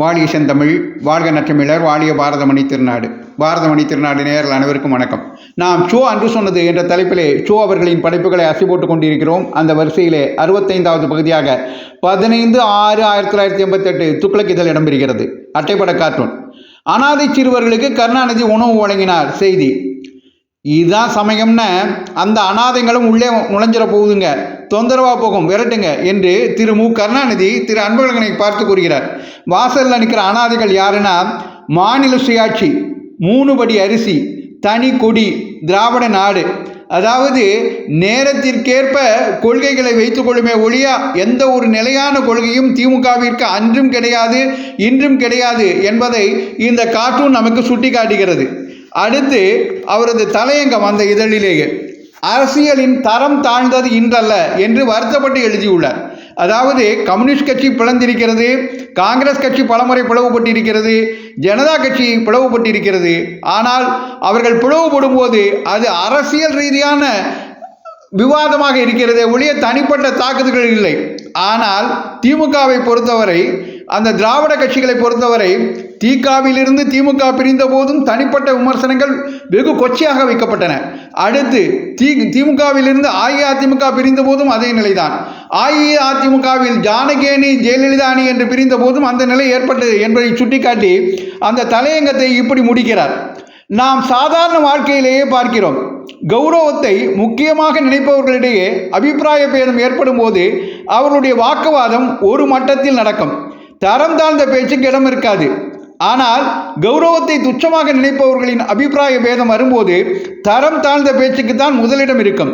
வாழிய செந்தமிழ், வாழ்க நற்றமிழர், வாழிய பாரதமணி திருநாடு. பாரதமணி திருநாடு நேயர்கள் அனைவருக்கும் வணக்கம். நாம் சோ அன்று சொன்னது என்ற தலைப்பிலே சோ அவர்களின் படைப்புகளை அசி போட்டுக் கொண்டிருக்கிறோம். அந்த வரிசையிலே 65வது பகுதியாக 15/6/1988 துக்ளக் இதழ் இடம்பெறுகிறது. அட்டைப்பட கார்ட்டூன். அனாதை சிறுவர்களுக்கு கருணாநிதி உணவு வழங்கினார் செய்தி. இதுதான் சமயம்னு அந்த அனாதைகளும் உள்ளே நுழைஞ்சிட போகுதுங்க, தொந்தரவாக போகும், விரட்டுங்க என்று திரு மு கருணாநிதி திரு அன்பழகனை பார்த்து கூறுகிறார். வாசலில் நிற்கிற அனாதைகள் யாருன்னா, மாநில சுயாட்சி, 3 படி அரிசி, தனி கொடி, திராவிட நாடு, அதாவது நேரத்திற்கேற்ப கொள்கைகளை வைத்துக் கொள்ளுமே ஒழியா எந்த ஒரு நிலையான கொள்கையும் திமுகவிற்கு அன்றும் கிடையாது, இன்றும் கிடையாது என்பதை இந்த கார்ட்டூன் நமக்கு சுட்டி காட்டுகிறது. அடுத்து அவரது தலையங்கம் அந்த இதழிலேயே அரசியலின் தரம் தாழ்ந்தது இன்றல்ல என்று வருத்தப்பட்டு எழுதியுள்ளார். அதாவது கம்யூனிஸ்ட் கட்சி பிளந்திருக்கிறது, காங்கிரஸ் கட்சி பலமுறை பிளவுபட்டிருக்கிறது, ஜனதா கட்சி பிளவுபட்டிருக்கிறது. ஆனால் அவர்கள் பிளவுபடும் போது அது அரசியல் ரீதியான விவாதமாக இருக்கிறதே ஒழிய தனிப்பட்ட தாக்குதல்கள் இல்லை. ஆனால் திமுகவை பொறுத்தவரை, அந்த திராவிட கட்சிகளை பொறுத்தவரை, திகாவிலிருந்து திமுக பிரிந்த போதும் தனிப்பட்ட விமர்சனங்கள் வெகு கொச்சையாக வைக்கப்பட்டன. அடுத்து திமுகவிலிருந்து அஇஅதிமுக பிரிந்த போதும் அதே நிலைதான். அஇஅதிமுகவில் ஜானகி ஜெயலலிதா அணி என்று பிரிந்த போதும் அந்த நிலை ஏற்பட்டது என்பதை சுட்டிக்காட்டி அந்த தலையங்கத்தை இப்படி முடிக்கிறார். நாம் சாதாரண வாழ்க்கையிலேயே பார்க்கிறோம், கௌரவத்தை முக்கியமாக நினைப்பவர்களிடையே அபிப்பிராய பேதம் ஏற்படும் போது அவர்களுடைய வாக்குவாதம் ஒரு மட்டத்தில் நடக்கும். தரம் தாழ்ந்த பேச்சுக்கு இடம் இருக்காது. ஆனால் கௌரவத்தை துச்சமாக நினைப்பவர்களின் அபிப்பிராய பேதம் வரும்போது தரம் தாழ்ந்த பேச்சுக்கு தான் முதலிடம் இருக்கும்.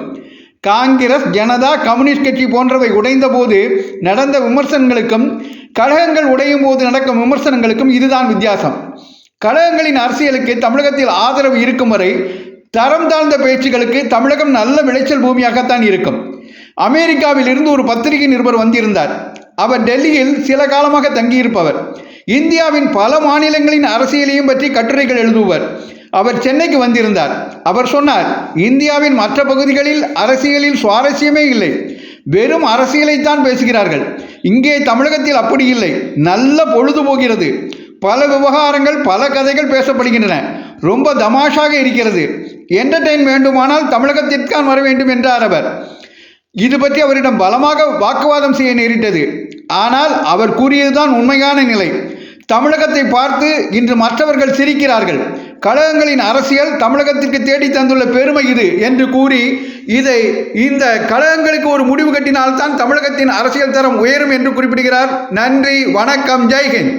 காங்கிரஸ், ஜனதா, கம்யூனிஸ்ட் கட்சி போன்றவை உடைந்த போது நடந்த விமர்சனங்களுக்கும் கழகங்கள் உடையும் போது நடக்கும் விமர்சனங்களுக்கும் இதுதான் வித்தியாசம். கழகங்களின் அரசியலுக்கு தமிழகத்தில் ஆதரவு இருக்கும் வரை தரம் தாழ்ந்த பேச்சுகளுக்கு தமிழகம் நல்ல விளைச்சல் பூமியாகத்தான் இருக்கும். அமெரிக்காவில் இருந்து ஒரு பத்திரிகை நிருபர் வந்திருந்தார். அவர் டெல்லியில் சில காலமாக தங்கியிருப்பவர். இந்தியாவின் பல மாநிலங்களின் அரசியலையும் பற்றி கட்டுரைகள் எழுதுவர். அவர் சென்னைக்கு வந்திருந்தார். அவர் சொன்னார், இந்தியாவின் மற்ற பகுதிகளில் அரசியலில் சுவாரஸ்யமே இல்லை, வெறும் அரசியலைத்தான் பேசுகிறார்கள். இங்கே தமிழகத்தில் அப்படி இல்லை, நல்ல பொழுது போகிறது, பல விவகாரங்கள், பல கதைகள் பேசப்படுகின்றன, ரொம்ப தமாஷாக இருக்கிறது, என்டர்டெயின் வேண்டுமானால் தமிழகத்திற்கான் வர வேண்டும் என்றார் அவர். இது பற்றி அவரிடம் பலமாக வாக்குவாதம் செய்ய நேரிட்டது. ஆனால் அவர் கூறியதுதான் உண்மையான நிலை. தமிழகத்தை பார்த்து இன்று மற்றவர்கள் சிரிக்கிறார்கள். கழகங்களின் அரசியல் தமிழகத்திற்கு தேடி தந்துள்ள பெருமை இது என்று கூறி இந்த கழகங்களுக்கு ஒரு முடிவு கட்டினால்தான் தமிழகத்தின் அரசியல் தரம் உயரும் என்று குறிப்பிடுகிறார். நன்றி, வணக்கம், ஜெய்ஹிந்த்.